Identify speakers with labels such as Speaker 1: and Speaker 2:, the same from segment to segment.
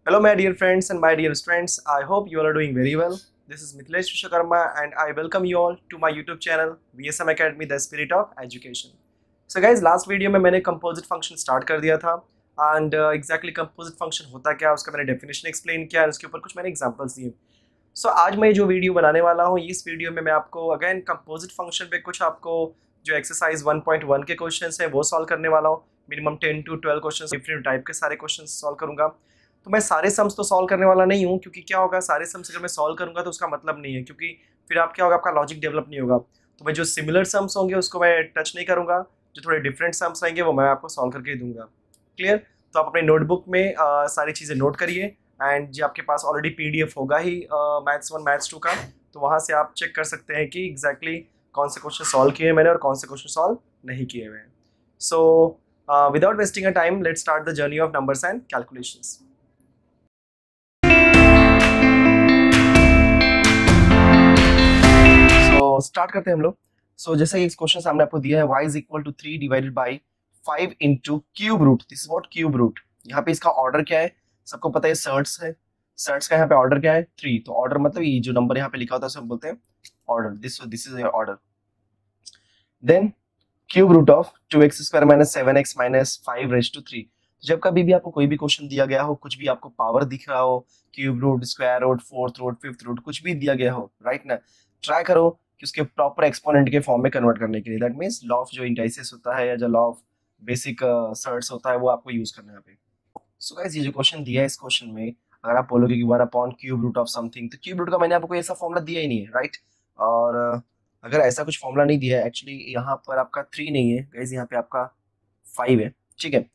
Speaker 1: Hello, my dear friends and my dear students. I hope you all are doing very well. This is Mithilesh Vishwakarma, and I welcome you all to my YouTube channel VSM Academy, the Spirit of Education. So, guys, last video में मैंने composite function start कर दिया था, and exactly composite function होता क्या, उसका मैंने definition explain किया, और उसके ऊपर कुछ मैंने examples दिए. So, आज मैं जो वीडियो बनाने वाला हूँ, इस वीडियो में मैं आपको अगेन composite function पे कुछ आपको जो एक्सरसाइज 1.1 के क्वेश्चंस हैं वो सॉल्व करने वाला हूँ. Minimum 10 to 12 questions different type के सारे क्वेश्चंस सॉल्व करूँगा. तो मैं सारे सम्स तो सॉल्व करने वाला नहीं हूँ, क्योंकि क्या होगा, सारे सम्स अगर मैं सॉल्व करूँगा तो उसका मतलब नहीं है, क्योंकि फिर आप क्या होगा, आपका लॉजिक डेवलप नहीं होगा. तो मैं जो सिमिलर सम्स होंगे उसको मैं टच नहीं करूँगा, जो थोड़े डिफरेंट सम्स रहेंगे वो मैं आपको सॉल्व करके दूंगा. क्लियर? तो आप अपने नोटबुक में सारी चीज़ें नोट करिए, एंड जो आपके पास ऑलरेडी PDF होगा ही मैथ्स 1 मैथ्स 2 का, तो वहाँ से आप चेक कर सकते हैं कि एग्जैक्टली कौन से क्वेश्चन सॉल्व किए मैंने और कौन से क्वेश्चन सॉल्व नहीं किए हुए हैं. सो without wasting a time, let's start the journey of numbers and calculations. तो स्टार्ट करते हैं हम लोग. सो जैसे कि इस क्वेश्चन सामने आपको दिया है, y is equal to 3 divided by 5 into cube root. This is what cube root. यहाँ पे इसका ऑर्डर क्या है, सबको पता है सर्ट्स है. सर्ट्स का यहाँ पे ऑर्डर क्या है 3. तो ऑर्डर मतलब ये जो नंबर यहाँ पे लिखा होता है उसे हम बोलते हैं order. This is your order. Then cube root of 2x square minus 7x minus 5 raise to 3. जब कभी भी आपको कोई भी क्वेश्चन दिया गया हो, कुछ भी आपको पावर दिख रहा हो, cube root, square root, fourth root, fifth root, कुछ भी दिया गया हो, राइट ना, ट्राई करो कि उसके प्रॉपर एक्सपोनेंट के फॉर्म में कन्वर्ट करने के लिए. दैट मींस लॉ ऑफ जो इंडाइसिस होता है या जो लॉ ऑफ बेसिक सर्ट्स होता है वो आपको यूज करना है यहाँ पे. सो गाइस, ये जो क्वेश्चन दिया है, इस क्वेश्चन में अगर आप बोलोगे कि 1 upon cube root of something, तो क्यूब रूट का मैंने आपको कोई ऐसा फॉर्मूला दिया ही नहीं है, राइट. और अगर ऐसा कुछ फॉर्मूला नहीं दिया है, एक्चुअली यहाँ पर आपका 3 नहीं है गाइस, यहाँ पे आपका 5 है, ठीक है.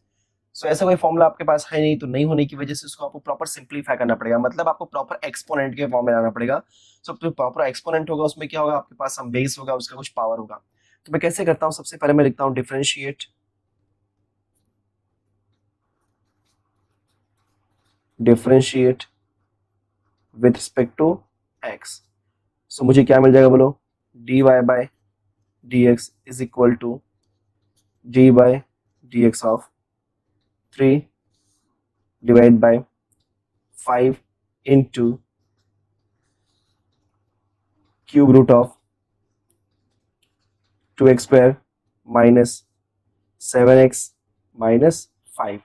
Speaker 1: सो ऐसा कोई फॉर्मूला आपके पास है नहीं, तो नहीं होने की वजह से उसको आपको प्रॉपर सिंप्लीफाई करना पड़ेगा, मतलब आपको प्रॉपर एक्सपोनेंट के फॉर्म में लाना पड़ेगा. सो जो प्रॉपर एक्सपोनेंट होगा उसमें क्या होगा, आपके पास सम बेस होगा, उसका कुछ पावर होगा. तो मैं कैसे करता हूँ, सबसे पहले मैं लिखता हूँ differentiate with respect to x. So मुझे क्या मिल जाएगा बोलो, dy by dx is equal to d by dx of 3 divide by 5 into cube root of 2x square minus 7x minus 5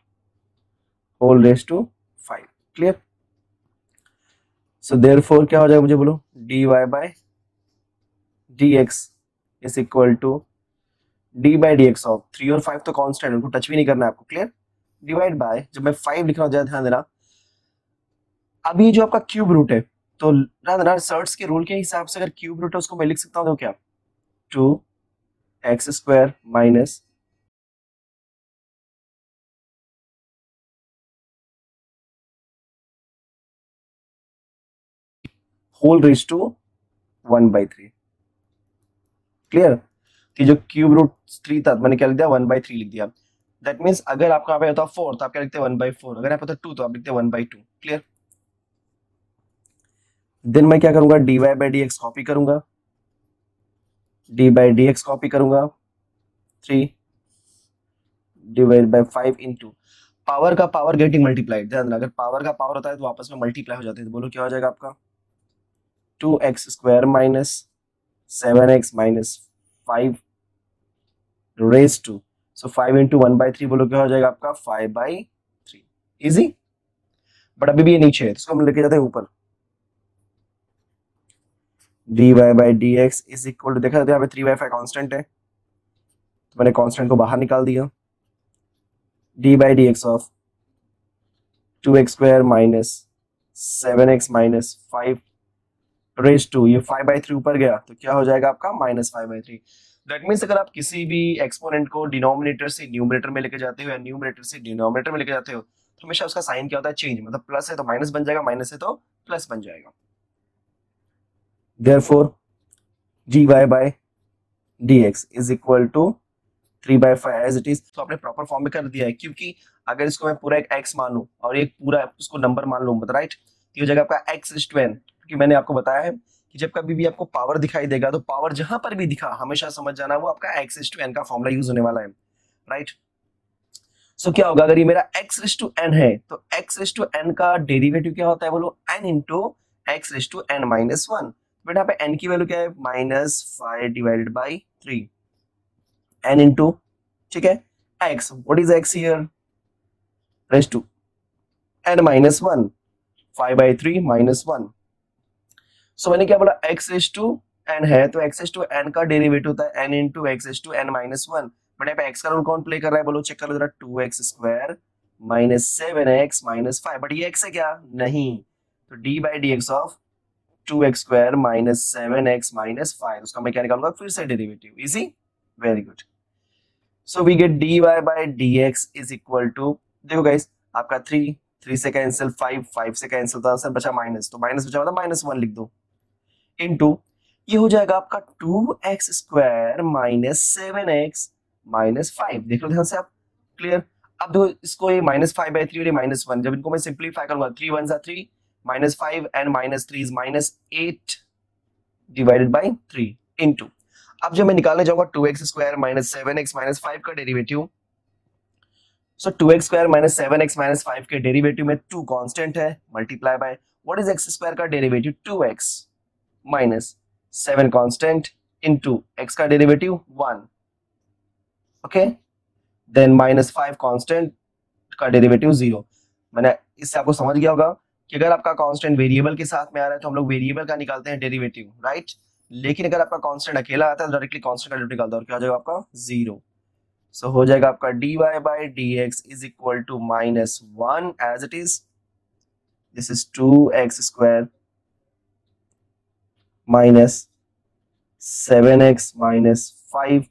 Speaker 1: whole raise to 5. Clear? So therefore क्या हो जाएगा मुझे बोलो, dy by dx is equal to d by dx of 3 और 5 तो constant, उनको touch भी नहीं करना है आपको. क्लियर? डिवाइड बाय, जब मैं 5 लिख रहा हूँ ज्यादा ध्यान देना, अब ये जो आपका क्यूब रूट है, तो ना सर्ट्स के रूल के हिसाब से अगर क्यूब रूट है उसको मैं लिख सकता हूँ तो क्या, 2x square minus whole raise to 1/3. Clear? कि जो क्यूब रूट 3 था, मैंने क्या लिख दिया, 1/3 लिख दिया. दैट मीन्स अगर आपका पे होता 4 तो आप क्या लिखते 1/4, अगर आप होता 2 तो आप लिखते 1/2. क्लियर? देन मैं क्या करूंगा, dy बाय dx कॉपी करूंगा, d बाय dx कॉपी करूंगा, 3 डिवाइड बाय 5 इंटू पावर का पावर गेटिंग मल्टीप्लाइड. ध्यान रखना, अगर पावर का पावर होता है तो आपस में मल्टीप्लाई हो जाते हैं. तो बोलो क्या हो जाएगा आपका, 2x square minus 7x minus 5 raise to, so 5 into 1/3 बोलो क्या हो जाएगा आपका 5/3. इजी. बट अभी भी ये नीचे है तो इसको हम लेके जाते हैं ऊपर. dy by dx is equal to, देखा जाता है यहाँ पे 3/5 कांस्टेंट है तो मैंने कांस्टेंट को बाहर निकाल दिया. d by dx of 2x square minus 7x minus 5 raise to, ये 5/3 ऊपर गया तो क्या हो जाएगा आपका -5/3. दैट मीन्स अगर आप किसी भी एक्सपोनेंट को डिनोमिनेटर से न्यूमरेटर में लेके जाते हो या न्यूमरेटर से डिनोमिनेटर में लेके जाते हो, तो हमेशा उसका साइन क्या होता है, चेंज. मतलब प्लस है तो माइनस बन जाएगा, माइनस है तो प्लस बन जाएगा. Therefore, dy by dx is equal to 3/5 as it is. तो आपने प्रॉपर फॉर्म में कर दिया है, क्योंकि अगर इसको मैं पूरा एक x मान लूं और एक पूरा उसको नंबर मान लूं, राइट, तो ये हो जाएगा आपका x is to n. क्योंकि मैंने आपको बताया है कि जब कभी भी आपको पावर दिखाई देगा तो पावर जहां पर भी दिखा हमेशा समझ जाना वो आपका x is to n का फॉर्मूला यूज होने वाला है, राइट. सो क्या होगा, अगर ये मेरा x रेस टू n है तो x रेस टू n का डेरिवेटिव क्या होता है, बोलो n into x raise to n minus one. But यहाँ पे n की वैल्यू क्या है, -5 डिवाइडेड बाई 3 n इंटू, ठीक है, x, what is x here, raise to n minus one, 5/3 -1। So मैंने क्या बोला, x रेस टू n है तो x रेस टू n का डेरिवेटिव होता है n into x raise to n minus one. But यहाँ पे x का रोल कौन प्ले कर रहा है, बोलो चेक कर लो जरा, 2x square minus 7x minus 5, but ये x है क्या, नहीं, तो d by d x of 2x square minus 7x minus 5, उसका मैं क्या निकालूंगा, फिर से derivative, easy, very good. So we get dy by dx is equal to, देखो गाइस, आपका 3 से कैंसिल, 5 से कैंसिल, तो आंसर बचा माइनस, तो माइनस बचा मतलब -1 लिख दो, इनटू ये हो जाएगा आपका 2x square minus 7x minus 5, देख लो ध्यान से आप, क्लियर। अब देखो इसको, ये -5/3 और ये -1, जब इनको मैं सिंप्लीफाई करूंगा, 3 1 जा 3, -5 and -3 is -8 divided by 3 into, अब जब मैं निकालने जाऊंगा 2x square minus 7x minus 5 का derivative, so 2x square minus 7x minus 5 के डेरिवेटिव में 2 कांस्टेंट है, multiply by what is x square का derivative, 2x minus 7 constant into x का डेरिवेटिव 1, ओके, देन -5 कांस्टेंट का डेरिवेटिव 0। मैंने इससे आपको समझ गया होगा कि अगर आपका कांस्टेंट वेरिएबल के साथ में आ रहा है तो हम लोग वेरिएबल का निकालते हैं डेरिवेटिव, राइट। लेकिन अगर आपका कांस्टेंट अकेला आता है तो डायरेक्टली कांस्टेंट का डेरिवेटिव निकालता है, और क्या हो जाएगा आपका, 0। सो हो जाएगा आपका dy by dx is equal to -1 as it is, this is 2x square minus 7x minus 5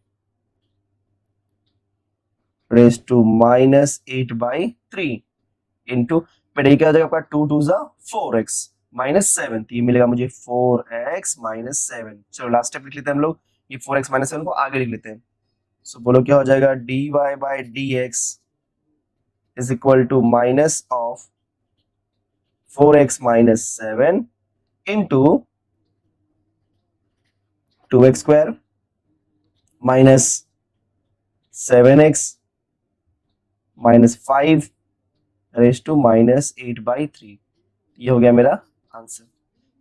Speaker 1: raise to -8/3 into, but ये क्या हो जाएगा आपका, 2 2 जा 4x माइनस 7, तो ये मिलेगा मुझे 4x माइनस 7। चलो लास्ट स्टेप लिख लेते हैं हम लोग, ये 4x माइनस 7 को आगे लिख लेते हैं। सो बोलो क्या हो जाएगा, dy by dx is equal to minus of 4x minus 7 into 2x square minus 7x minus 5 raise to -8/3, ये हो गया मेरा आंसर,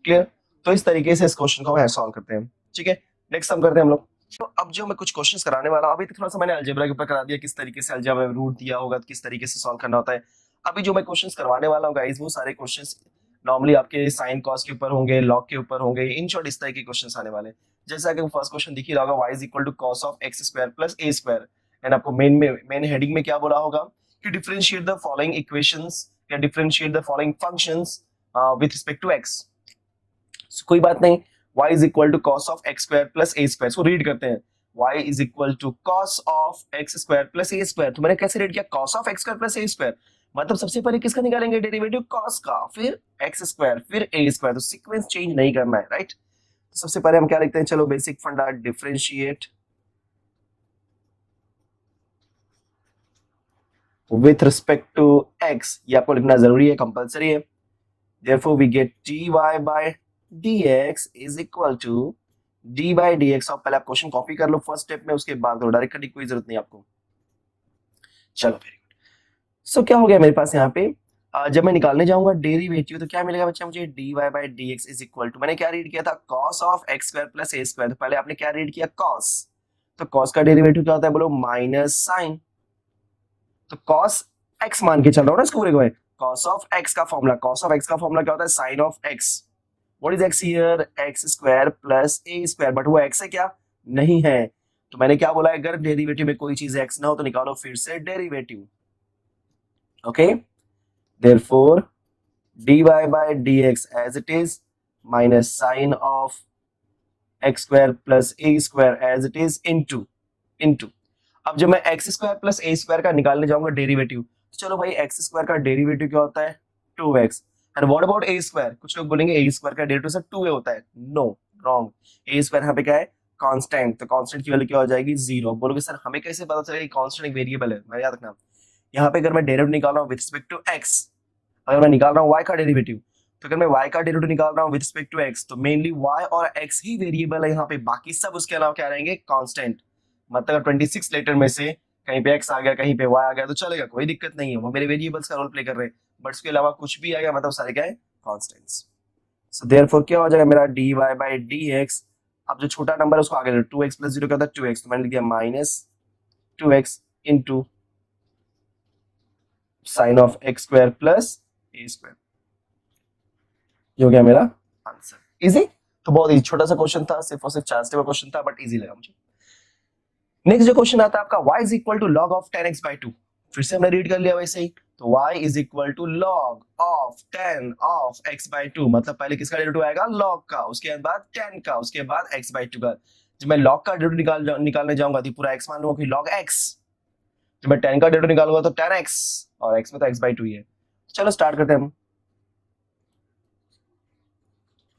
Speaker 1: क्लियर। तो इस तरीके से इस क्वेश्चन को हम सॉल्व करते हैं, ठीक है। नेक्स्ट हम करते हैं हम लोग, तो अब जो मैं कुछ क्वेश्चंस कराने वाला हूं, अभी तक थोड़ा सा मैंने अलजेब्रा के ऊपर करा दिया, किस तरीके से अलजेब्रा में रूट दिया होगा, किस तरीके से सॉल्व करना होता है। अभी जो मैं क्वेश्चंस करवाने वाला हूं गाइस, वो सारे क्वेश्चंस नॉर्मली आपके साइन कॉस के ऊपर होंगे, लॉग के ऊपर होंगे, इन शॉर्ट इस तरह के क्वेश्चंस आने वाले। जैसा कि फर्स्ट क्वेश्चन दिख ही रहा होगा, y is equal to cos of x square plus a square, and आपको मेन हेडिंग में क्या बोला होगा कि डिफरेंशिएट द फॉलोइंग इक्वेशंस या differentiate the following functions with respect to x। कोई बात नहीं, y is equal to cos of x square plus a square, so read करते हैं, y is equal to cos of x square plus a square. तो मैंने कैसे read किया, cos of x square plus a square, मतलब सबसे पहले किसका निकालेंगे डेरिवेटिव, cos का, फिर x स्क्वायर, फिर a स्क्वायर, तो सीक्वेंस चेंज नहीं करना है, राइट। तो सबसे पहले हम क्या लिखते हैं, चलो basic funda, differentiate with respect to x, ये आपको लिखना जरूरी है, कंपलसरी है। therefore we get dy by dx is equal to d by dx। अब पहले आप क्वेश्चन कॉपी कर लो फर्स्ट स्टेप में, उसके बाद डायरेक्ट करने की कोई जरूरत नहीं आपको। चलो वेरी गुड। सो क्या हो गया मेरे पास यहाँ पे, जब मैं निकालने जाऊंगा डेरिवेटिव तो क्या मिलेगा बच्चा मुझे, dy by dx is equal to, मैंने क्या रीड किया था, cos of x square plus a square. तो पहले आपने क्या रीड किया, cos, तो cos का डेरिवेटिव क्या होता है, बोलो माइनस साइन, तो cos x मान के चल रहा हूं ना इसको पूरे को, cos ऑफ x का फॉर्मूला, cos ऑफ x का फॉर्मूला क्या होता है, sin of x। What is x here, x square plus a square, but वो x है क्या, नहीं है। तो मैंने क्या बोला, अगर डेरिवेटिव में कोई चीज x ना हो तो निकालो फिर से derivative, okay. therefore dy by dx as it is minus sin of x square plus a square as it is into अब जब मैं x square plus a square का निकालने जाऊंगा डेरिवेटिव, तो चलो भाई x स्क्वायर का डेरिवेटिव क्या होता है, 2x, and what about a square, कुछ लोग बोलेंगे a स्क्वायर का डेरिवेटिव सर 2a होता है, नो, रॉन्ग। a स्क्वायर यहाँ पे क्या है, कांस्टेंट, तो कांस्टेंट की वैल्यू क्या हो जाएगी, 0। बोलोगे सर हमें कैसे पता चलेगा कांस्टेंट एक वेरिएबल है, मैं याद रखना, यहाँ पे अगर मैं डेरिवेटिव निकाल रहा हूँ विद रिस्पेक्ट टू x, अगर मैं निकाल रहा हूँ y का डेरिवेटिव, तो अगर मैं y का डेरिवेटिव निकाल रहा हूँ विद रिस्पेक्ट टू x, तो मेनली y और x ही वेरिएबल है यहाँ पे, बाकी सब उसके अलावा क्या रहेंगे, कांस्टेंट। मतलब 26 लेटर में से कहीं पे x आ गया, कहीं पे y आ गया तो चलेगा, कोई दिक्कत नहीं है, वो मेरे वेरिएबल्स का रोल प्ले कर रहे हैं, बट उसके अलावा कुछ भी आ गया मतलब सारे क्या है, कॉन्स्टेंट्स। सो देयरफॉर क्या हो जाएगा मेरा dy बाई dx, अब जो छोटा नंबर है उसको आगे 2x प्लस 0 क्या होता है 2x, तो मैंने लिख दिया minus 2x into sine of x square plus a square, ये हो गया मेरा आंसर। इजी, तो बहुत ही छोटा सा क्वेश्चन था, सिर्फ और सिर्फ 4 स्टेप का क्वेश्चन था, बट इजी लगा मुझे। नेक्स्ट जो क्वेश्चन आता है आपका y is equal to log of 10x by 2, फिर से हमने रीड कर लिया वैसे ही, तो y is equal to log of 10 of x by 2, मतलब पहले किसका डेरिवेटिव आएगा, log का, उसके बाद 10 का, उसके बाद x बाई 2 का। जब मैं log का डेरिवेटिव निकालने जाऊंगा तो पूरा x मान लूंगा कि log x, जब मैं 10 का डेरिवेटिव निकालूंगा तो 10x, और x में तो x बाई 2 ही है। चलो स्टार्ट करते हैं हम।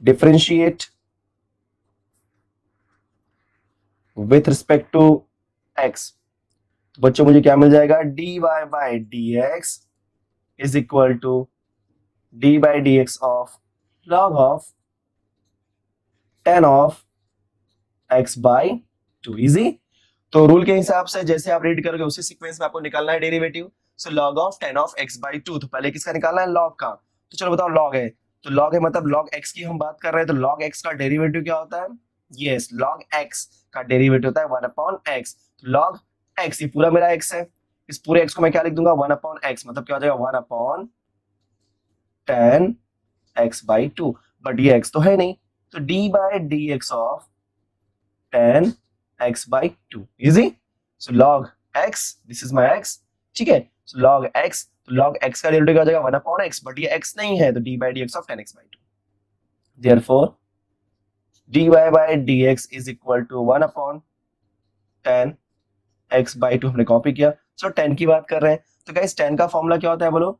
Speaker 1: Differentiate with respect to x, तो बच्चों मुझे क्या मिल जाएगा, dy by dx is equal to d by dx of log of 10 of x by 2। Easy, तो रूल के हिसाब से जैसे आप रीड करोगे उसी सीक्वेंस में आपको निकालना है derivative. So log of 10 of x by 2, तो पहले किसका निकालना है, log का, तो चलो बताओ log है, तो log है मतलब log x की हम बात कर रहे हैं, तो log x का डेरिवेटिव क्या होता है, यस log x का डेरिवेटिव होता है 1 अपॉन x, तो log x, ये पूरा मेरा x है, इस पूरे x को मैं क्या लिख दूंगा 1 अपॉन x, मतलब क्या हो जाएगा 1 अपॉन 10 x बाई 2, बट ये x तो है नहीं, तो d by dx of 10 x by 2। Easy, so log x, this is my x, ठीक है, सो log x, तो log x का डेरिवेटिव क्या हो जाएगा 1 अपॉन x, बट ये x नहीं है, तो d by dx of 10 x by 2, therefore dy by dx is equal to 1 upon 10 x by 2 हमने कॉपी किया। सो 10 की बात कर रहे हैं, तो गाइस 10 का फॉर्मूला क्या होता है बोलो,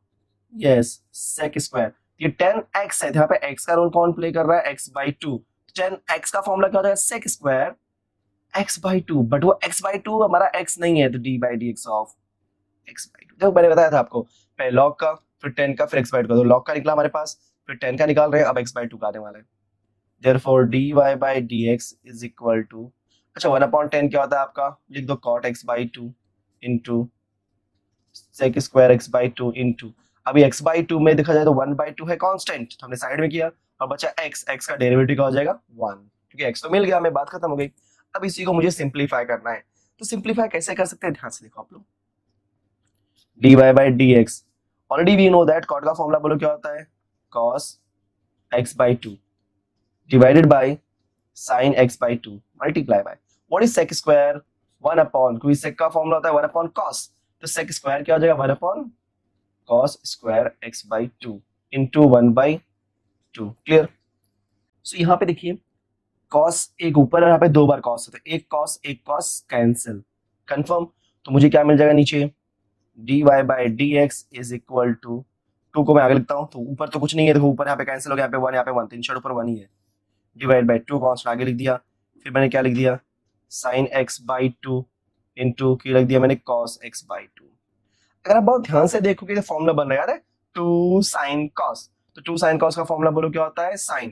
Speaker 1: यस sec स्क्वायर, ये 10x है, यहाँ पे x का रोल कौन प्ले कर रहा है, x बाई 2, 10x का फॉर्मूला क्या होता है sec square x by 2, but वो x बाई 2 हमारा x नहीं है, तो d by dx of x by 2, देखो मैंने बताया था आपको, पहले log का, फिर 10 का, फिर x बाई 2 का, तो log का निकला हमारे पास, फिर 10 का निकाल रहे हैं, अब x बाई 2 का आने वाला है, therefore dy by dx is equal to, अच्छा 1 अपॉन 10 क्या होता है आपका, लिख दो cot x by 2 into sec square x by 2 into, अभी x बाई 2 में देखा जाए तो 1 बाई 2 है कांस्टेंट, तो हमने साइड में किया, और बचा x का डेरिवेटिव क्या हो जाएगा 1, क्योंकि x तो मिल गया, हमें बात खत्म हो गई। अब इसी को मुझे सिंप्लीफाई करना है, तो सिंप्लीफाई कैसे कर सकते हैं, ध्यान से देखो आप लोग, dy by dx, already we know that cot का फॉर्मूला बोलो क्या होता है, cos x by 2 divided by sin x by 2 multiply by what is sec square 1 upon, क्योंकि sec का फॉर्मूला होता है 1 upon cos, तो sec स्क्वायर क्या हो जाएगा 1 upon cos square x by 2 into 1 by 2, clear. So यहाँ पे देखिए cos एक ऊपर, यहाँ पे दो बार cos होता है, एक cos कैंसिल, कंफर्म, तो मुझे क्या मिल जाएगा नीचे, dy by dx is equal to 2 को मैं आगे लिखता हूँ, तो ऊपर तो कुछ नहीं है, देखो ऊपर यहाँ पे कैंसिल हो गया, यहाँ पे 1, यहाँ पे 1, तीन शर्ट ऊपर 1 ही है, डिवाइड बाय 2 कांस्टेंट आगे लिख दिया, फिर मैंने क्या लिख दिया sin x by 2 इंटू की लिख दिया मैंने cos x by 2। अगर आप बहुत ध्यान से देखोगे तो फॉर्मूला बन रहा है, याद है 2 sin cos, तो 2 sin cos का फॉर्मूला बोलो क्या होता है sin,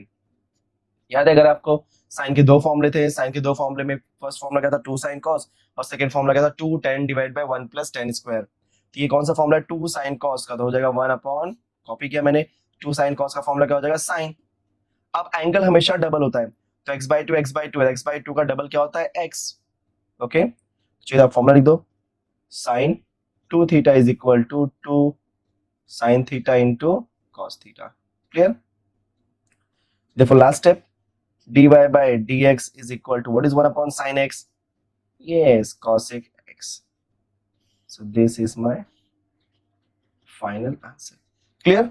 Speaker 1: याद है अगर आपको, साइन के दो फॉर्मूले थे, साइन के दो फॉर्मूले में फर्स्ट फॉर्मूला क्या था 2 sin cos, और सेकंड फॉर्मूला क्या था 2 tan divide by 1 plus 10 square, तो ये कौन सा फॉर्मूला है 2 sin cos का, तो हो जाएगा 1 अपॉन, कॉपी किया मैंने, 2 sin cos का फॉर्मूला क्या हो जाएगा sin। अब एंगल हमेशा डबल होता है, तो x बाई 2 x बाई 2 का डबल क्या होता है x, ओके, चलिए आप फॉर्मूला लिख दो, sin 2 theta is equal to 2 sin theta into cos theta, clear. therefore last step dy by dx is equal to what is 1 upon sin x, yes cosec x, so this is my final answer, clear।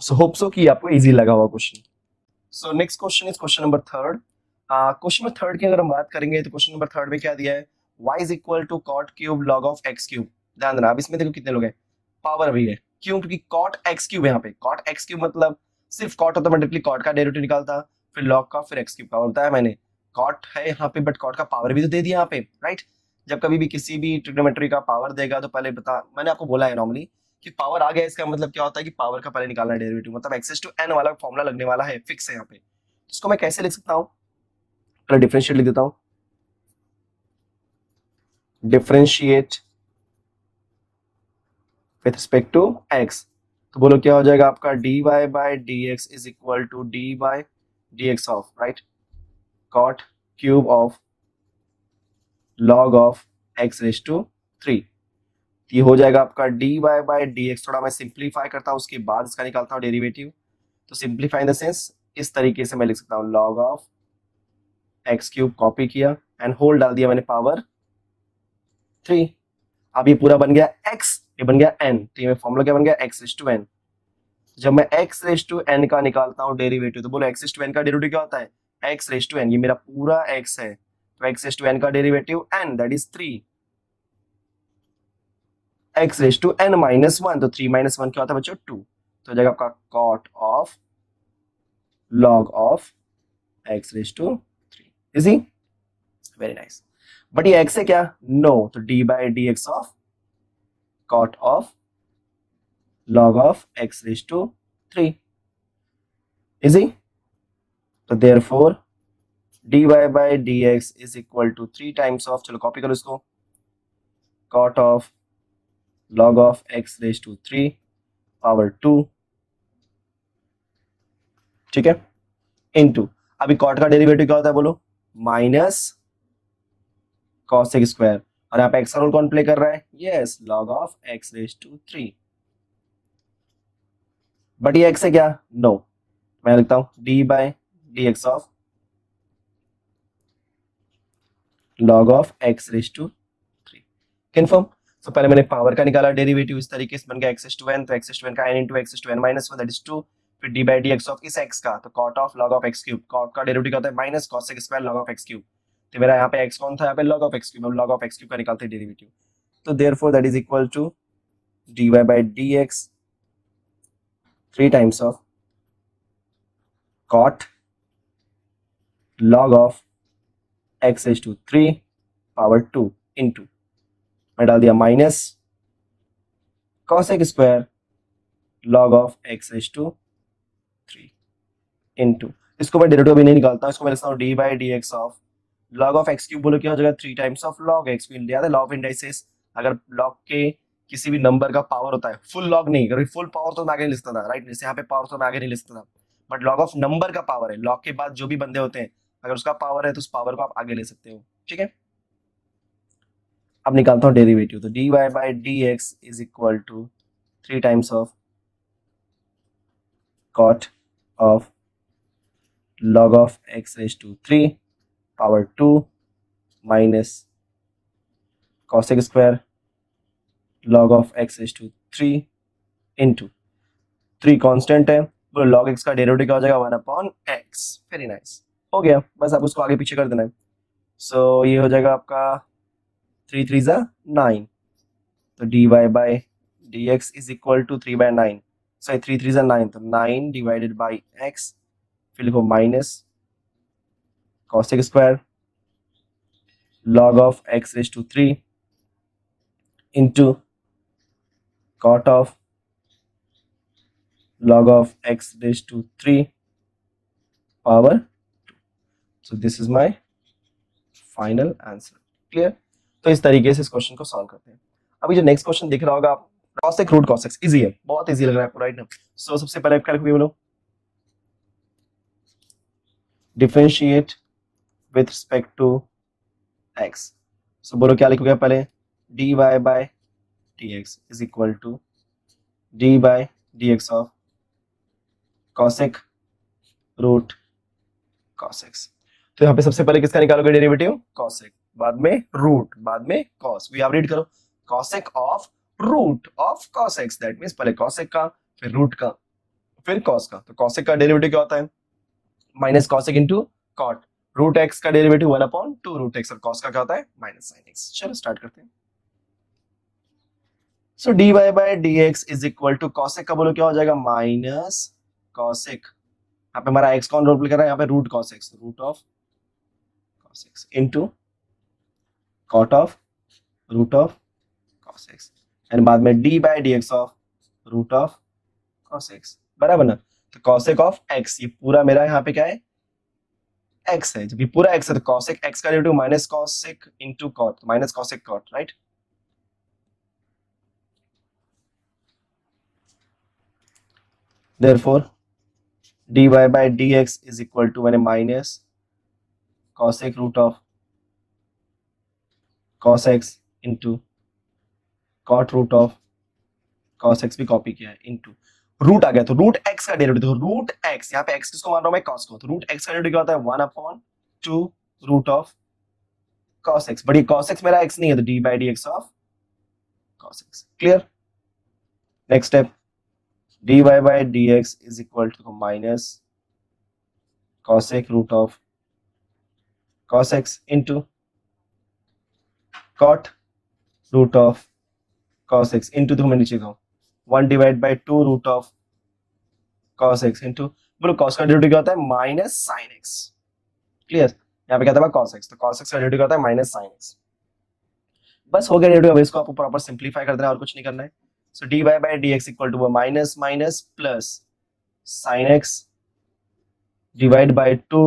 Speaker 1: so hope so कि आपको easy लगा हुआ question. So next question is question number third. Question number third की अगर हम बात करेंगे तो क्वेश्चन नंबर थर्ड में क्या दिया है, y is equal to cot cube log of x cube. ध्यान देना, अब इसमें देखो कितने लोग हैं, पावर भी है, क्यों, क्योंकि कॉट एक्स क्यूब है, यहाँ पे कॉट एक्स क्यूब मतलब सिर्फ कॉट ऑटोमेटिकली कॉट का डेरिवेटिव निकालता, फिर लॉग का, फिर एक्स क्यूब का, होता है मैंने कॉट है यहाँ पे, बट कॉट का पावर भी तो दे दिया यहाँ पे, राइट। जब कभी भी किसी भी ट्रिग्नोमेट्री का पावर देगा तो पहले बता, मैंने आपको बोला है नॉर्मली कि पावर आ गया, इसका मतलब क्या होता है कि पावर का पहले निकालना है डेरिवेटिव, मतलब एक्सेस टू एन वाला फॉर्मूला लगने वाला है, फिक्स है यहाँ पे। इसको मैं कैसे लिख सकता हूँ, पहले डिफरेंशिएट लिख देता हूँ, differentiate with respect to x. तो बोलो क्या हो जाएगा आपका dy by dx is equal to d by dx of right cot cube of log of x raise to 3। ये हो जाएगा आपका dy बाय dx। थोड़ा मैं सिंप्लीफाई करता हूँ उसके बाद इसका निकालता हूँ डेरिवेटिव। तो सिंप्लीफाई इन द सेंस इस तरीके से मैं लिख सकता हूँ log of x cube, copy किया एंड होल डाल दिया मैंने पावर 3। अब ये पूरा बन गया x, ये बन गया n। तो ये फॉर्मूला क्या बन गया x रेज टू n। जब मैं x रेज टू n का निकालता हूँ डेरिवेटिव तो बोलो x रेज टू n का डेरिवेटिव क्या होता है x रेज टू n। ये मेरा पूरा x है तो x रेज टू n का derivative n that is 3। x raise to n minus 1 तो 3 माइनस 1 क्या होता है बच्चों 2। तो हो जाएगा आपका cot of log of x raise to 3। Easy very nice. But ये x है क्या नो तो d by dx of cot of log of x raise to 3 easy. तो therefore dy by dx is equal to 3 times of, चलो copy करो इसको, cot of log of x raise to 3 power 2 ठीक है into अभी cot का derivative क्या होता है बोलो माइनस cos स्क्वायर और यहाँ पे x का रोल कौन प्ले कर रहा है yes log of x raise to 3। But ये x है क्या नो मैं लिखता हूं d by dx of log of x raise to 3 confirm. तो पहले मैंने पावर का निकाला डेरिवेटिव इस तरीके से बन गया x रेज टू n तो x रेज टू n का n into x raise to n minus 1 that is 2 फिर d बाय dx ऑफ इस x का तो cot of log of x cube cot का डेरिवेटिव क्या होता है minus cos square log of x cube. तो मेरा यहाँ पे x कौन था यहाँ पे log ऑफ x क्यूब, हम log ऑफ x क्यूब का निकालते हैं डेरिवेटिव। तो therefore that is equal to dy by dx 3 times of cot log of x raise to 3 power 2 into मैं डाल दिया minus cos square log of x raise to 3 into इसको मैं derivative भी नहीं निकालता, इसको मैं लिखता हूँ d by dx of log of x cube बोलो क्या हो जाएगा 3 times of log x cube. याद है लॉ ऑफ इंडाइसेस अगर log के किसी भी नंबर का पावर होता है फुल log नहीं, अगर फुल पावर तो मैं आगे नहीं लिखता था राइट, जैसे यहाँ पे पावर तो मैं आगे नहीं लिखता था बट log ऑफ नंबर का पावर है, log के बाद जो भी बंदे होते हैं अगर उसका पावर है तो उस पावर को आप आगे ले सकते हो ठीक है। अब निकालता हूँ डेरिवेटिव तो dy by dx is equal to 3 times of cot of log of x raise to 3 power 2 minus cos square log of x raise to 3 into 3 constant है तो log x का डेरिवेटिव क्या हो जाएगा 1 अपॉन x। वेरी नाइस हो गया, बस आप उसको आगे पीछे कर देना है। सो ये हो जाएगा आपका 3 3 जा 9 तो dy by dx is equal to 3 by 9 sorry 3 3 जा 9 तो 9 डिवाइडेड बाय x फिर लिखो minus cos square log of x raise to 3 into cot of log of x raise to 3 power 2। So this is my final answer. Clear. तो इस तरीके से इस question को सॉल्व करते हैं। अभी जो नेक्स्ट क्वेश्चन दिख रहा होगा आप cosec root cos x easy है, बहुत इजी लग रहा है आपको राइट ना। सो सबसे पहले आप क्या लिखोगे बोलो differentiate with respect to x। So बोलो क्या लिखोगे पहले dy by dx is equal to d by dx of cosec root cos x। तो यहाँ पे सबसे पहले किसका निकालोगे डेरिवेटिव cosec, बाद में रूट, बाद में cos। आप रीड करो cosec of root of cos x that means पहले cosec का फिर रूट का फिर cos का। तो cosec का डेरिवेटिव क्या होता है minus cosec into cot। Root x का डेरिवेटिव 1 अपॉन 2 रूट x और cos का क्या होता है माइनस sin x। चलो स्टार्ट करते हैं। So dy by dx is equal to cosec का बोलो क्या हो जाएगा माइनस cosec, यहाँ पे हमारा x कौन रोल प्ले कर रहा है यहाँ पे root cos x, root of cos x into cot of root of cos x and बाद में d by dx of root of cos x बराबर ना। तो cosec ऑफ x ये पूरा मेरा यहाँ पे क्या है x है, जब ये पूरा x है तो cosec x का derivative minus cosec into cot, minus cosec cot right. Therefore dy by dx is equal to मैंने minus cosec root of cos x into cot root of cos x भी copy किया है into root आ गया तो root x का derivative, तो root x, यहाँ पे x किसको मान रहा हूं मैं, cos को, तो रूट x का डेरिवेटिव क्या होता है 1/2 root of cos x, but ये cos x मेरा x नहीं है तो d by dx of cos x। Clear. Next step dy by dx is equal to minus cosec root of cos x into cot root of cos x into, तो मैं नीचे कहूँ 1 divide by 2 root of cos x into, बोलो cos का derivative क्या होता है minus sign x। Clear. यहाँ पे क्या था cos x, तो cos x का डेरिवेटिव क्या होता है माइनस साइन x। बस हो गया डेरिवेटिव, अब इसको आपको प्रॉपर सिंप्लीफाई कर देना है और कुछ नहीं करना है। So dy by dx equal to minus minus plus sine x divide by 2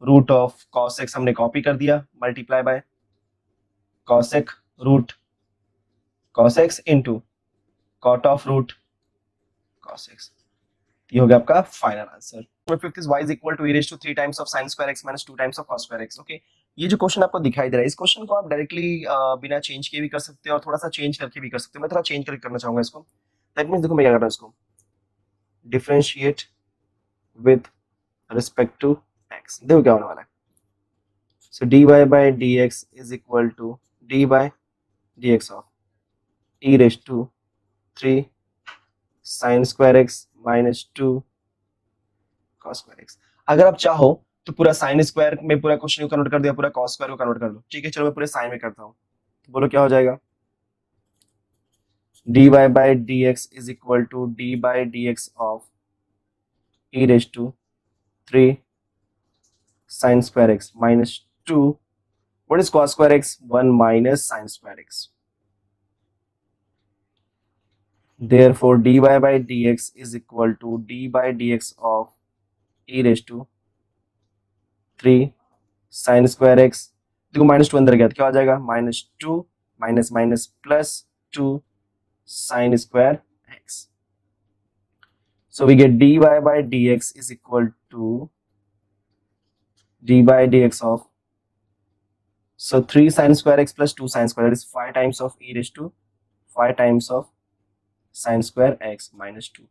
Speaker 1: root of cos x हमने कॉपी कर दिया, multiply by cosec root cos x into cot of root cos x। ये हो गया आपका final answer. Fifth is y is equal to e raise to 3 times of sin square x minus 2 times of cos square x। Okay, ये जो question आपको दिखाई दे रहा है, इस क्वेश्चन को आप डायरेक्टली बिना चेंज किए भी कर सकते हो और थोड़ा सा चेंज करके भी कर सकते हो। मैं थोड़ा चेंज करके करना चाहूंगा इसको। दैट मींस देखो मैं क्या कर रहा हूं, इसको differentiate with respect to x। देखो क्या होने वाला है। So dy by dx is equal to d by dx of e raise to 3 sin square x minus 2 cos square x। अगर आप चाहो तो पूरा साइन स्क्वायर में पूरा क्वेश्चन को कन्वर्ट कर दिया, पूरा cos स्क्वायर को कन्वर्ट कर दो। ठीक है, चलो मैं पूरे साइन में करता हूँ, तो बोलो क्या हो जाएगा। dy by dx is equal to d by dx of e raise to 3 sin square x minus 2, what is cos square x 1 minus sin square x। therefore dy by dx is equal to d by dx of e raised to 3 sin square x। देखो minus 2 अंदर गया तो क्या हो जाएगा, minus 2 minus minus plus 2 sin square x। so we get dy by dx is equal to d by dx of, so 3 sin square x plus 2 sin square, that is 5 times of e raised to 5 times of sin square x minus 2।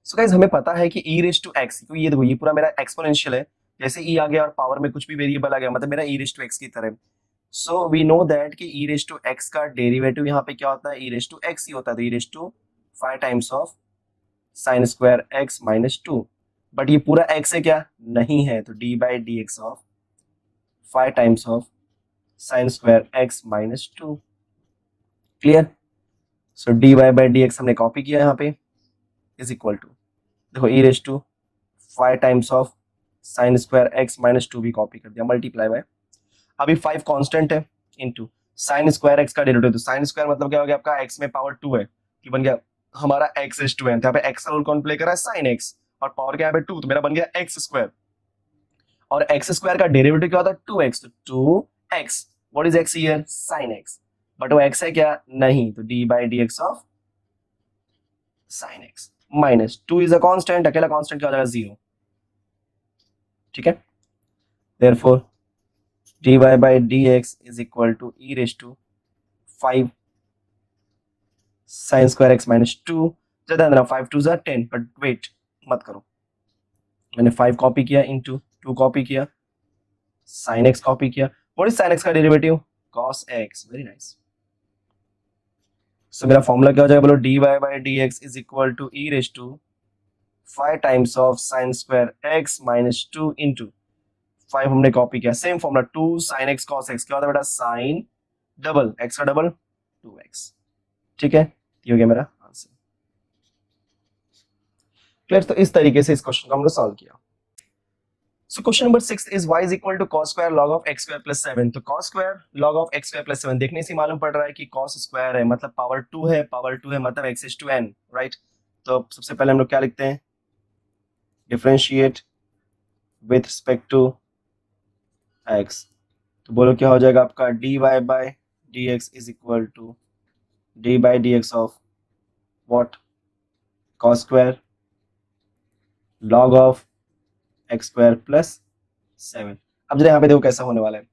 Speaker 1: So guys हमें पता है कि e raise to x, क्योंकि ये देखो ये पूरा मेरा एक्सपोनेंशियल है, जैसे e आ गया और पावर में कुछ भी वेरिएबल आ गया मतलब मेरा e रेज़ टू x की तरह। सो वी नो दैट कि e रेज़ टू x का डेरिवेटिव यहाँ पे क्या होता है, e रेज़ टू x ही होता है, तो e raise to 5 times of sin square x minus 2। But ये पूरा x है क्या, नहीं है, तो d by dx of 5 times of sin square x minus 2। Clear. So dy by dx हमने कॉपी किया यहाँ पे इज इक्वल टू, देखो e raise to 5 times of sin square x minus 2 भी कॉपी कर दिया, मल्टीप्लाई बाय, अभी 5 constant है इंटू sin स्क्वायर x का डेरिवेटिव, तो sin स्क्वायर मतलब क्या हो गया आपका x में पावर 2 है, कि बन गया हमारा x रेज़ टू n, तो यहाँ पे x का रोल कौन प्ले कर रहा है sin x, और पावर क्या है 2, तो मेरा बन गया x स्क्वायर, और x स्क्वायर का डेरिवेटिव क्या होता है 2x, तो 2x, what is x here sin x, but वो x है क्या, नहीं, तो d by dx of sin x minus 2 is a constant, अकेला कांस्टेंट क्या हो जाएगा 0। ठीक है, therefore dy by dx is equal to e raised to 5 sin square x minus 2। ज्यादा अंदर 5 2 10, बट वेट मत करो, मैंने 5 कॉपी किया इंटू 2 कॉपी किया, sin x कॉपी किया, व्हाट इज sin x का derivative cos x, very nice. So मेरा फॉर्मूला क्या हो जाएगा, बोलो dy by dx is equal to e raised to 5 times of sin square x minus 2 into 5 हमने copy किया, same formula 2 sin x cos x, क्या होता है बेटा sin डबल x का डबल 2x। ठीक है, ये हो गया मेरा आंसर। क्लियर। तो इस तरीके से इस क्वेश्चन को हमने सॉल्व किया। So question number 6 is y is equal to cos square log of x square plus 7। तो cos square log of x square plus 7 देखने से मालूम पड़ रहा है कि cos स्क्वायर है मतलब पावर 2 है, पावर 2 है मतलब x is to n, right. तो सबसे पहले हम लोग क्या लिखते हैं, differentiate with respect to x, तो बोलो क्या हो जाएगा आपका dy by dx is equal to d by dx of what cos square log of x square plus 7। अब जरा यहाँ पे देखो कैसा होने वाला है।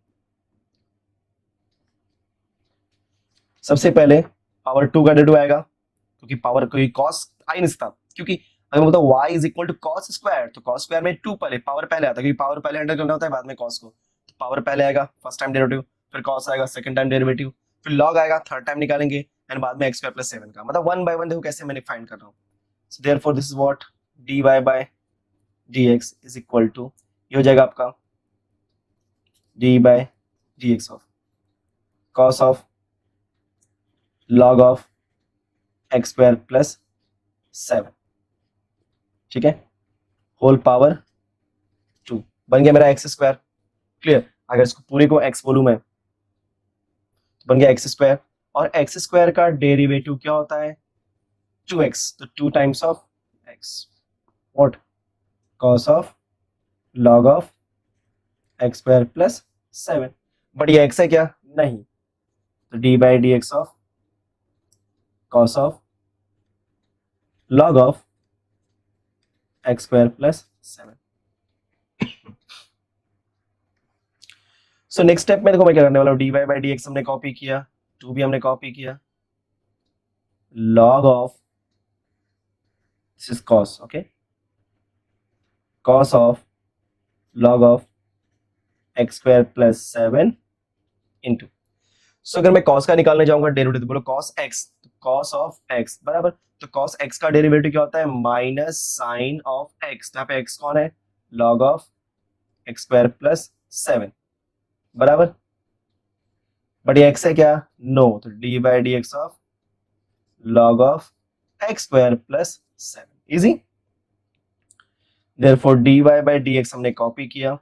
Speaker 1: सबसे पहले पावर 2 का डेरिवेटिव आएगा, क्योंकि पावर कोई cos आ ही नहीं सकता, क्योंकि अगर मैं बोलता y is equal to cos square, तो cos स्क्वायर में 2 पहले पावर पहले आता है, क्योंकि पावर पहले हंड्रेड करना होता है बाद में cos को। तो पावर पहले आएगा फर्स्ट टाइम डेरिवेटिव, फिर cos आएगा सेकंड टाइम डेरिवेटिव, फिर log आएगा थर्ड टाइम निकालेंगे, एंड बाद में x स्क्वायर प्लस 7 का, मतलब वन बाय वन देखो कैसे मैंने फाइंड कर रहा हूँ। So therefore this is what dy by dx is equal to, ये हो जाएगा आपका dy by dx of cos of log of x square plus 7, ठीक है, होल पावर 2 बन गया मेरा x स्क्वायर। क्लियर? अगर इसको पूरे को x बोलूं मैं तो बन गया x स्क्वायर, और x स्क्वायर का डेरिवेटिव क्या होता है 2x, तो 2 times of x what cos of log of x square plus 7, but ये x है क्या? नहीं, तो d by d x of cos of log of x square plus 7। So next step में देखो मैं क्या करने वाला हूँ, dy बाई डी एक्स हमने कॉपी किया, 2 भी हमने कॉपी किया, log of this is cos, okay, cos of log of x square plus 7 into, so अगर मैं cos का निकालने जाऊंगा डेरिवेटिव, तो बोलो cos x, तो cos ऑफ x बराबर, तो cos x का डेरिवेटिव क्या होता है माइनस साइन ऑफ x, तो यहाँ पे x कौन है log of x square plus 7 बराबर, बट ये x है क्या? नो, तो d by d x of log of x square plus 7 easy. Therefore dy by d x हमने कॉपी किया।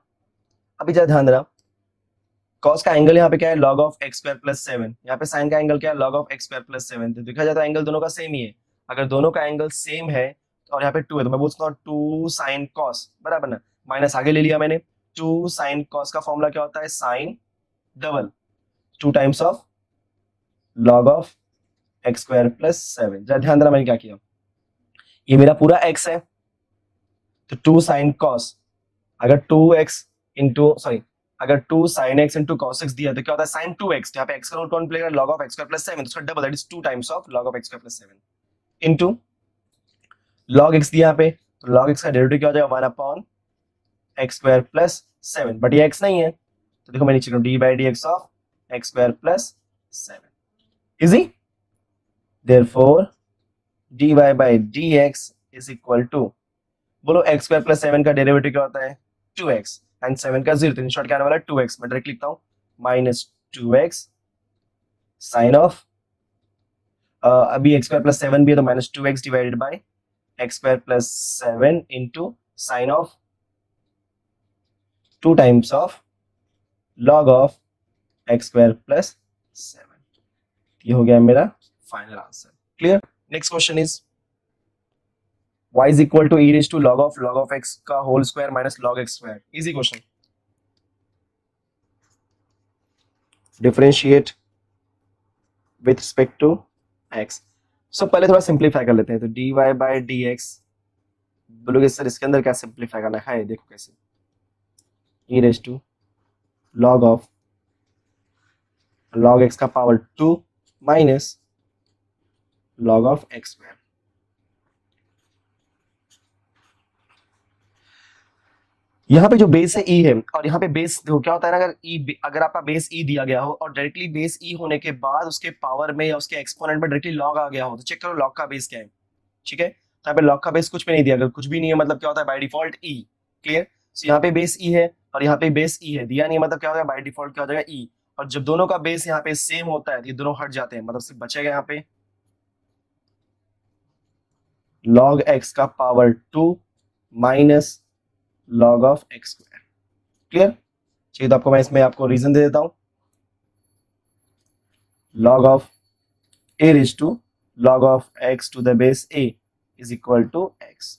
Speaker 1: अभी जरा ध्यान देना, cos का एंगल यहाँ पे क्या है log of x square plus 7, यहाँ पे sin का एंगल क्या है log of x square plus 7, तो देखा जाता है एंगल दोनों का सेम ही है। अगर दोनों का एंगल सेम है और यहाँ पे 2 है, तो मैं बोल सकता हूँ 2 sin cos बराबर ना, माइनस आगे ले लिया मैंने, 2 sin cos का फॉर्मूला क्या होता है sin double 2 times of log of x square plus 7। जरा ध्यान देना मैंने क्या किया, ये मेरा पूरा x है, तो 2 sin cos, अगर 2x इंटू सॉरी अगर 2 sin x into cos x दिया तो क्या होता है sin 2x, यहाँ पे x का रूट कौन प्ले करेगा log of x square plus 7, तो उसका double that is 2 times of log of x square plus 7 into log x दिया यहाँ पे, तो log x का डेरिवेटिव क्या हो जाएगा 1 upon x square plus 7, but ये x नहीं है, तो देखो मैं नीचे लिखूं d by d x of x square plus 7 easy. Therefore dy by d x is equal to, बोलो x स्क्वायर प्लस 7 का डेरिवेटिव क्या होता है 2x, एंड 7 का 0, तो इन शॉर्ट क्या आने वाला है 2x, मैं डायरेक्ट लिखता हूँ माइनस 2x साइन ऑफ, अभी x स्क्वायर प्लस 7 भी है तो minus 2x divided by x square plus 7 into sine of 2 times of log of x square plus 7। ये हो गया मेरा final answer. Clear? Next question is y is equal to e raised to log of x का whole square minus log x square. Easy question. Differentiate with respect to x। So पहले थोड़ा simplify कर लेते हैं, तो dy by d x, बोलोगे sir इसके अंदर क्या सिंप्लीफाई करना है, देखो कैसे, e raised to log x का power 2 minus log of x square. यहाँ पे जो बेस है e है, और यहाँ पे बेस देखो क्या होता है ना, अगर आपका बेस e दिया गया हो और डायरेक्टली बेस e होने के बाद उसके पावर में या उसके एक्सपोनेंट में डायरेक्टली log आ गया हो, तो चेक करो log का बेस क्या है। ठीक है, तो यहाँ पे log का बेस कुछ भी नहीं दिया, अगर कुछ भी नहीं है मतलब क्या होता है by default e। Clear? So यहाँ पे बेस e है और यहाँ पे बेस e है, दिया नहीं मतलब क्या हो जाएगा बाय डिफॉल्ट क्या हो जाएगा e, और जब दोनों का बेस यहाँ पे सेम होता है तो ये दोनों हट जाते हैं, मतलब सिर्फ बचेगा यहाँ पे log x का power 2 minus log of x square. Clear? चाहिए तो आपको मैं इसमें आपको रीजन दे देता हूं, log of a raise to log of x to the base a is equal to x।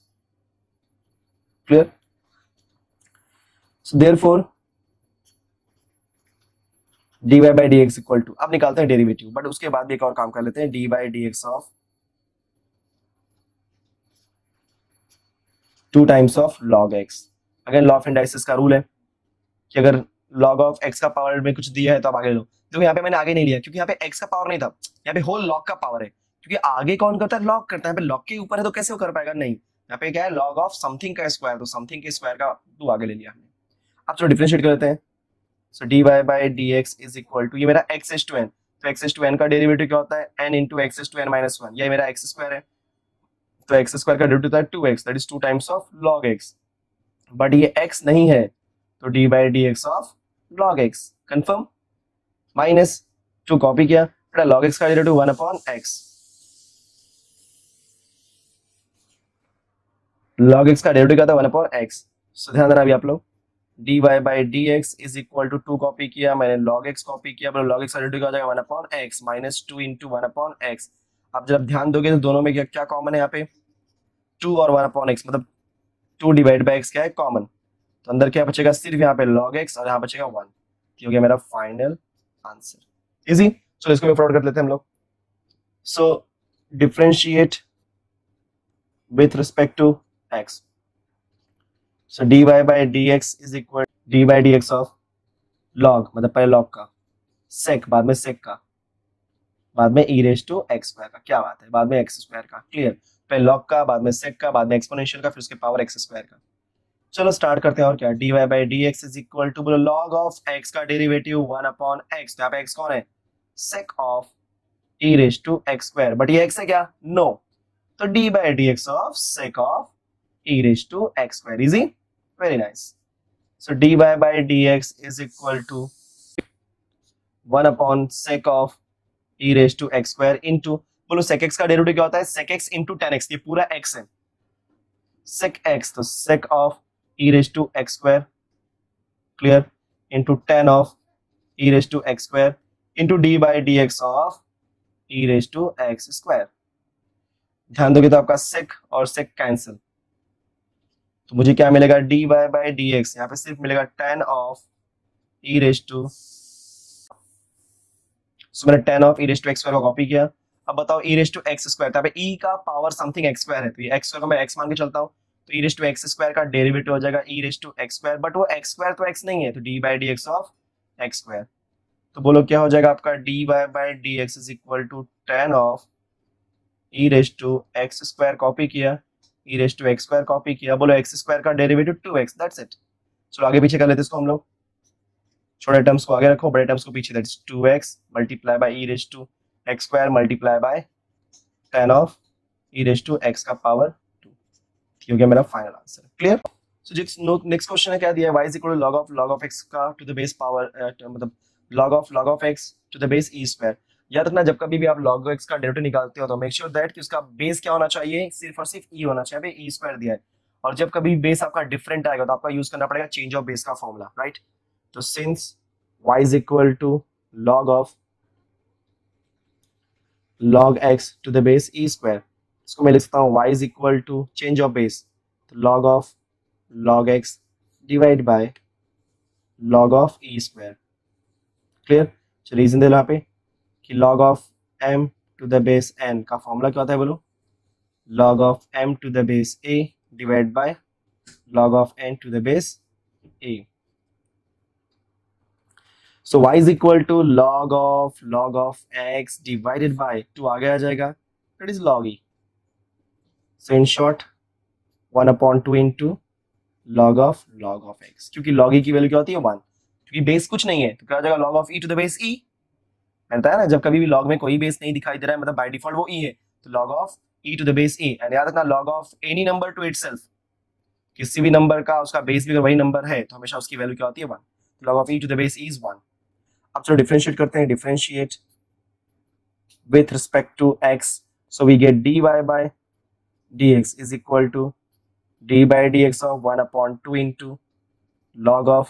Speaker 1: Clear? So therefore dy by d x equal to, अब निकालते हैं डेरिवेटिव, बट उसके बाद भी एक और काम कर लेते हैं, dy by d x of 2 times of log x. अगर लॉ ऑफ इंडाइसिस का रूल है कि अगर लॉग ऑफ एक्स का पावर में कुछ दिया है तो आप आगे लो। देखो यहाँ पे मैंने आगे नहीं लिया क्योंकि यहाँ पे एक्स का पावर नहीं था, यहाँ पे होल लॉग का पावर है, क्योंकि आगे कौन करता है, लॉग करता है। यहाँ पे लॉग के ऊपर है तो कैसे वो कर पाएगा, नहीं। यहाँ पे क्या है, लॉग ऑफ समथिंग का स्क्वायर, तो समथिंग के स्क्वायर का 2 आगे ले लिया हमने। अब चलो डिफरेंशिएट कर लेते हैं। So d y by d x is equal to, ये मेरा एक्स एस टू एन, तो एक्स एस टू एन का डेरिवेटिव क्या होता है, n into x s to n minus one, ये मेरा एक्स स्क्वायर है, तो एक्स स्क्वायर का डेरिवेटिव होता है 2x, that is 2 times of log x. But ये x नहीं है तो d by d x of log x, confirm. Minus 2 copy किया, बेटा लॉग एक्स का derivative 1 upon x, log x का डेरिवेटिव क्या था, 1 अपॉन एक्स। सो ध्यान देना अभी आप लोग, d y by d x is equal to 2 copy किया मैंने, लॉग एक्स कॉपी किया, बोलो लॉग एक्स का डेरिवेटिव क्या हो जाएगा, 1 upon x minus 2 into 1 upon x. अब जब ध्यान दोगे तो दोनों में क्या क्या कॉमन है, यहाँ पे 2 और 1 अपॉन एक्स, मतलब 2 डिवाइड बाई एक्स क्या है, कॉमन, तो अंदर क्या बचेगा, सिर्फ यहाँ पे log x और यहाँ बचेगा 1, हो गया मेरा फाइनल आंसर। इजी, चलो इसको भी फ्रॉड कर लेते हैं हम लोग। So differentiate with respect to x, so dy by dx is equal d by d x of log, मतलब पहले log का, sec बाद में sec का, बाद में e raise to x square का, क्या बात है, बाद में x स्क्वायर का, क्लियर, पहले log का, बाद में sec का, बाद में एक्सपोनेंशियल का, फिर उसके पावर x स्क्वायर का। चलो स्टार्ट करते हैं, और क्या, d y by d x is equal to, बोलो लॉग ऑफ एक्स का डेरिवेटिव 1 अपॉन एक्स, यहाँ पे एक्स कौन है, sec of e raise to x square, but ये एक्स है क्या, नो, तो d by d x of sec of e raise to x square, easy, very nice. So d y by d x is equal to 1 upon sec of e raise to x square into, बोलो sec x का derivative क्या होता है, sec x into tan x, ये पूरा x है, sec x, तो sec of e raised to x square, clear, into tan of e raised to x square into d by dx of e raised to x square। ध्यान दोगे तो आपका sec और sec cancel, तो मुझे क्या मिलेगा, dy by dx, यहाँ पे सिर्फ मिलेगा tan of e raised to, सो मैंने tan of e raised to x square को कॉपी किया। अब बताओ e raised to x square, यहाँ पे e का पावर समथिंग x square है, तो ये x square को मैं x मान के चलता हूँ, तो e raise to x square का डेरिवेटिव हो जाएगा e raise to x square, but वो एक्स स्क्वायर तो x नहीं है, तो d by d x of x square, तो बोलो क्या हो जाएगा आपका, dy by d x is equal to tan of e raise to x square, copy किया, e raise to x square copy किया, बोलो एक्स स्क्वायर का डेरिवेटिव 2x, दैट्स इट। चलो आगे पीछे कर लेते हैं इसको हम लोग, छोटे टर्म्स को आगे रखो, बड़े टर्म्स को पीछे, that's 2x multiply by e raise to x square multiply by tan of e raise to x का पावर, हो गया मेरा final answer, clear. So next question है क्या दिया है, y is equal to log of x का to the base power, मतलब log of x to the base e square. याद रखना जब कभी भी आप log x का डेरिवेटिव निकालते हो तो मेक श्योर दैट कि उसका बेस क्या होना चाहिए, सिर्फ और सिर्फ e होना चाहिए, e स्क्वायर दिया है, और जब कभी बेस आपका डिफरेंट आएगा तो आपका यूज करना पड़ेगा चेंज ऑफ बेस का फॉर्मूला, राइट। तो since y is equal to log x to the base e square, इसको मैं लिखता हूँ y is equal to change of base, तो log of log x divide by log of e square, clear. तो reason दे लो यहाँ पे कि log of m to the base n का फॉर्मूला क्या होता है, बोलो log of m to the base a divide by log of n to the base a। So y is equal to log of x divided by 2 आगे आ जाएगा, that is log e। So in short 1 upon 2 into log of x, क्योंकि log e की value क्या होती है 1, क्योंकि base कुछ नहीं है तो क्या हो जाएगा log of e to the base e, कहता है ना जब कभी भी log में कोई बेस नहीं दिखाई दे रहा है मतलब बाय डिफॉल्ट वो e है, तो log of e to the base e, and याद रखना log of any number to itself, किसी भी नंबर का उसका बेस भी अगर वही नंबर है तो हमेशा उसकी वैल्यू क्या होती है 1, तो log of e to the base e is 1। अब चलो डिफरेंशिएट करते हैं, differentiate with respect to x, so we get dy by dx is equal to d by dx of 1 upon 2 into log of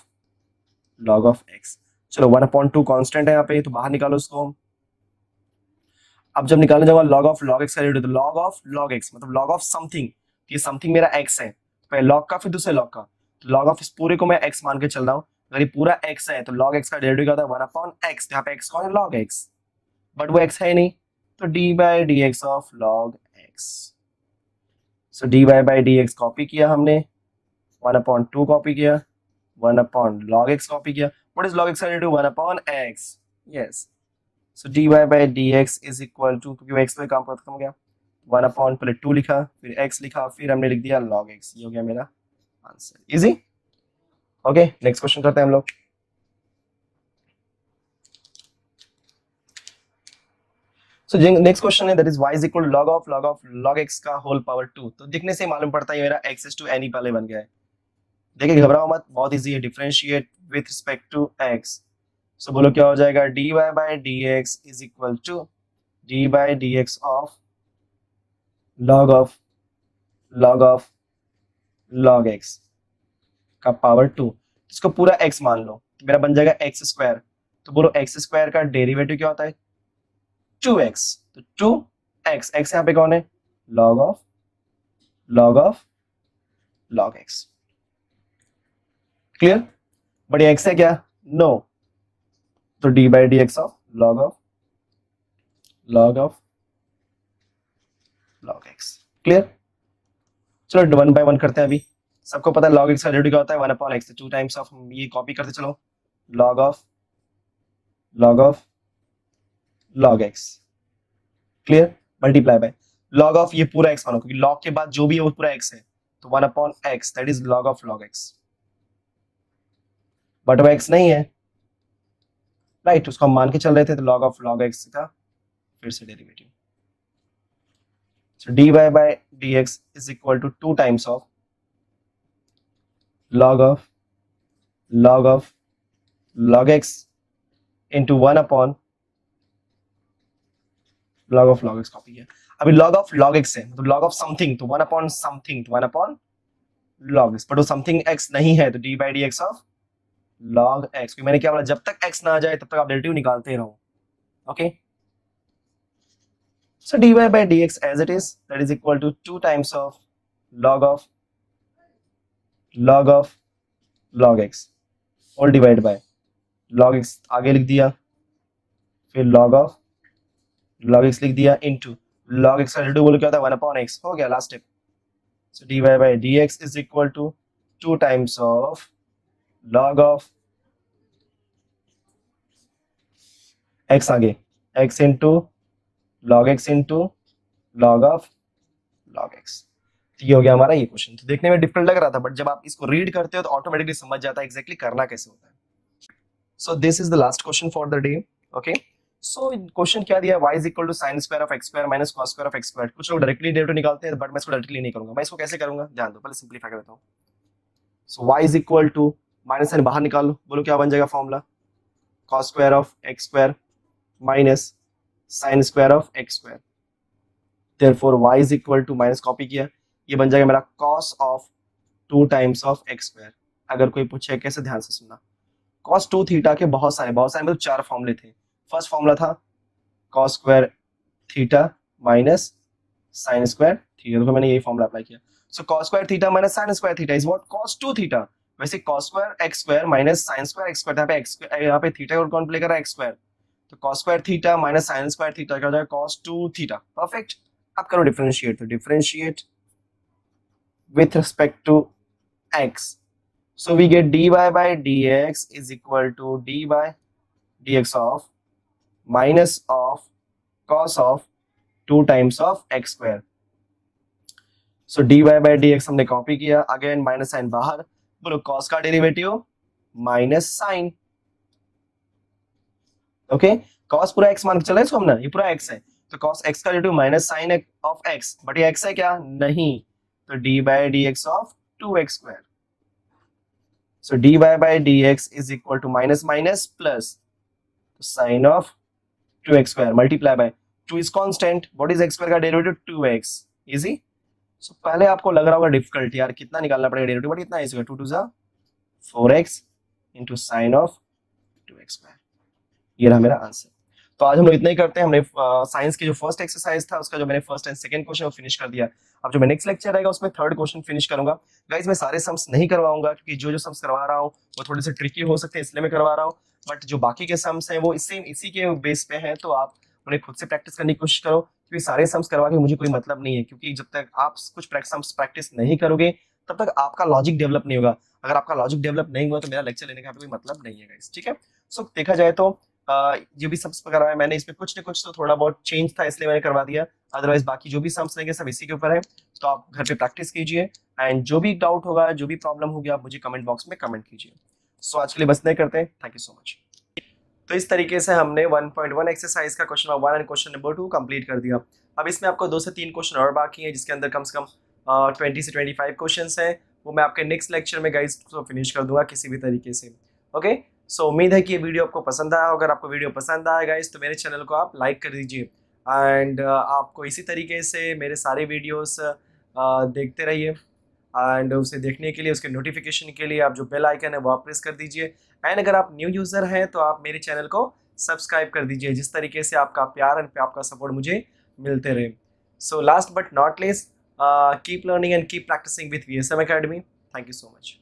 Speaker 1: x। चलो 1 upon 2 constant है यहाँ पे, तो बाहर निकालो उसको। अब जब निकालने जाऊंगा log x का डेरिवेटिव, तो log x मतलब log ऑफ समथिंग, ये समथिंग मेरा x है, पहले log का फिर दूसरे log का, तो log ऑफ इस पूरे को मैं x मान के चल रहा हूँ, अगर ये पूरा x है तो log x का डेरिवेटिव क्या होता है 1 upon x, यहाँ पे x कौन है log x, बट वो x है नहीं, तो d by dx of log x। So d y by d x copy किया हमने, 1/2 कॉपी किया, 1/log x कॉपी किया. What is log x equal to 1/x? Yes. So d y by d x is equal to, क्योंकि x पे काम खत्म हो गया, 1/ पहले 2 लिखा, फिर x लिखा, फिर हमने लिख दिया log x. ये हो गया मेरा answer. Easy. Okay, next question करते हैं हम लोग. सो नेक्स्ट क्वेश्चन है that is y is equal to log x का होल पावर 2. तो दिखने से मालूम पड़ता है मेरा x is to n ही पहले बन गया है. देखिए घबराओ मत, बहुत इजी है. Differentiate with respect to x. So बोलो क्या हो जाएगा, dy by dx is equal to d by dx of log x का पावर 2. इसको पूरा x मान लो, तो मेरा बन जाएगा x स्क्वायर. तो बोलो x स्क्वायर का डेरिवेटिव क्या होता है, 2x. तो 2x, x यहाँ पे कौन है, log of log x. Clear. But ये x है क्या, नो. तो d by d x of log of log x. Clear. चलो 1 बाय 1 करते हैं. अभी सबको पता है log x का डेरिवेटिव क्या होता है, 1/x. 2 टाइम्स ऑफ, ये कॉपी करते चलो, log of log x. Clear. Multiply by log of, ये पूरा x मानो, क्योंकि log के बाद जो भी है वो पूरा x है. तो 1/x that is log of log x. But वो x नहीं है, राइट. उसको हम मान के चल रहे थे, तो log ऑफ log x का फिर से derivative. So dy by dx is equal to 2 times of log of log x into 1/log of log x copy किया. अभी log ऑफ log x है, मतलब log ऑफ समथिंग, तो 1/something, तो 1/log x. But वो something x नहीं है, तो d by dx of log x. क्योंकि मैंने क्या बोला, जब तक x ना आ जाए तब तक आप डेरिवेटिव निकालते रहो. Okay. So dy by dx as it is, that is equal to 2 times of log of log x all divided by log x आगे लिख दिया, फिर log x लिख दिया, into log x का डेरिवेटिव बोलो क्या होता है, 1/x. हो गया last step. So dy by dx is equal to 2 times of log of x आगे, x into log x into log of log x. तो ये हो गया हमारा ये क्वेश्चन. तो देखने में डिफिकल्ट लग रहा था, बट जब आप इसको रीड करते हो तो ऑटोमेटिकली समझ जाता है एग्जैक्टली करना कैसे होता है. So this is the last question for the day. Okay. So question क्या दिया है, y is equal to sin square of x square minus cos square of x square. कुछ लोग डायरेक्टली डेरिवेटिव निकालते हैं, बट मैं इसको डायरेक्टली नहीं करूंगा. मैं इसको कैसे करूंगा, ध्यान दो, पहले सिंपलीफाई कर देता हूं. So y is equal to, minus sign बाहर निकाल लो, बोलो क्या बन जाएगा formula, cos square of x square minus sin square of x square. Therefore y is equal to, minus copy किया, ये बन जाएगा मेरा cos of 2 times of x square. अगर कोई पूछे कैसे, ध्यान से सुनना. cos 2 थीटा के बहुत सारे मतलब 4 फॉर्मूले थे. फर्स्ट फॉर्मूला था cos square theta minus sin square theta. देखो मैंने यही फॉर्मूला अप्लाई किया. सो cos square theta minus sin square theta is what, cos 2 theta. वैसे cos square x square minus sin square x square, यहाँ पे theta और कौन प्ले कर रहा है, x स्क्वायर. तो cos square theta minus sin square theta क्या हो जाएगा, cos 2 थीटा. परफेक्ट. अब करो डिफरेंशिएट, तो differentiate with respect to x. So we get dy by dx is equal to d by dx of minus of cos of 2 times of x square. So dy by dx हमने copy किया, again minus sign बाहर, बोलो cos का derivative minus sine. Okay. cos पूरा x मान के चला इसको हमने, ये पूरा x है, तो cos x का derivative minus sine of x. But ये x है क्या, नहीं. तो d by dx of 2x square. So dy by dx is equal to minus minus plus, तो sine of 2x square multiply by 2 is constant. What is x square का derivative, 2x. Easy. So पहले आपको लग रहा होगा difficult, यार कितना निकालना पड़ेगा डेरिवेटिव, बट इतना इजी है, 2 2 4x into sine of 2x square. ये रहा मेरा आंसर. तो आज हम लोग इतना ही करते हैं. हमने साइंस की जो फर्स्ट एक्सरसाइज था उसका जो मैंने first and second question finish कर दिया. अब जो मैं नेक्स्ट लेक्चर रहेगा उसमें थर्ड क्वेश्चन फिनिश करूंगा. गाइस मैं सारे सम्स नहीं करवाऊंगा, क्योंकि जो सम्स करवा रहा हूँ वो थोड़े से ट्रिकी हो सकते हैं, इसलिए मैं करवा रहा हूँ. बट जो बाकी के सम्स हैं वो इसी के बेस पे हैं, तो आप उन्हें खुद से प्रैक्टिस करने की कोशिश करो. क्योंकि सारे सम्स करवा के मुझे कोई मतलब नहीं है, क्योंकि जब तक आप कुछ सम्स प्रैक्टिस नहीं करोगे तब तक आपका लॉजिक डेवलप नहीं होगा। अगर आपका लॉजिक डेवलप नहीं हुआ तो मेरा लेक्चर लेने का कोई मतलब नहीं है गाइस, ठीक है। सो देखा जाए तो जो भी सम्स करवाया मैंने, इसमें कुछ न कुछ तो थोड़ा बहुत चेंज था, इसलिए मैंने करवा दिया। अदरवाइज बाकी जो भी सम्स लेंगे सब इसी के ऊपर है। तो आप घर पे प्रैक्टिस कीजिए, एंड जो भी डाउट होगा, जो भी प्रॉब्लम होगी, आप मुझे कमेंट बॉक्स में कमेंट कीजिए। सो आज के लिए बस नहीं करते हैं, थैंक यू सो मच। तो इस तरीके से हमने 1.1 एक्सरसाइज का question number 1 and question number 2 complete कर दिया। अब इसमें आपको 2 से 3 क्वेश्चन और बाकी हैं, जिसके अंदर कम से कम 20 से 25 क्वेश्चंस हैं। वो मैं आपके नेक्स्ट लेक्चर में गाइस तो फिनिश कर दूंगा किसी भी तरीके से। ओके, सो उम्मीद है कि ये वीडियो आपको पसंद आया। अगर आपको वीडियो पसंद आया गाइस तो मेरे चैनल को आप लाइक कर दीजिए, एंड आपको इसी तरीके से मेरे सारे वीडियोस देखते रहिए। एंड उसे देखने के लिए, उसके नोटिफिकेशन के लिए आप जो बेल आइकन है वो आप प्रेस कर दीजिए। एंड अगर आप न्यू यूज़र हैं तो आप मेरे चैनल को सब्सक्राइब कर दीजिए, जिस तरीके से आपका प्यार एंड आपका सपोर्ट मुझे मिलते रहे। So last but not least, keep learning and keep practising with VSM Academy। Thank you so much.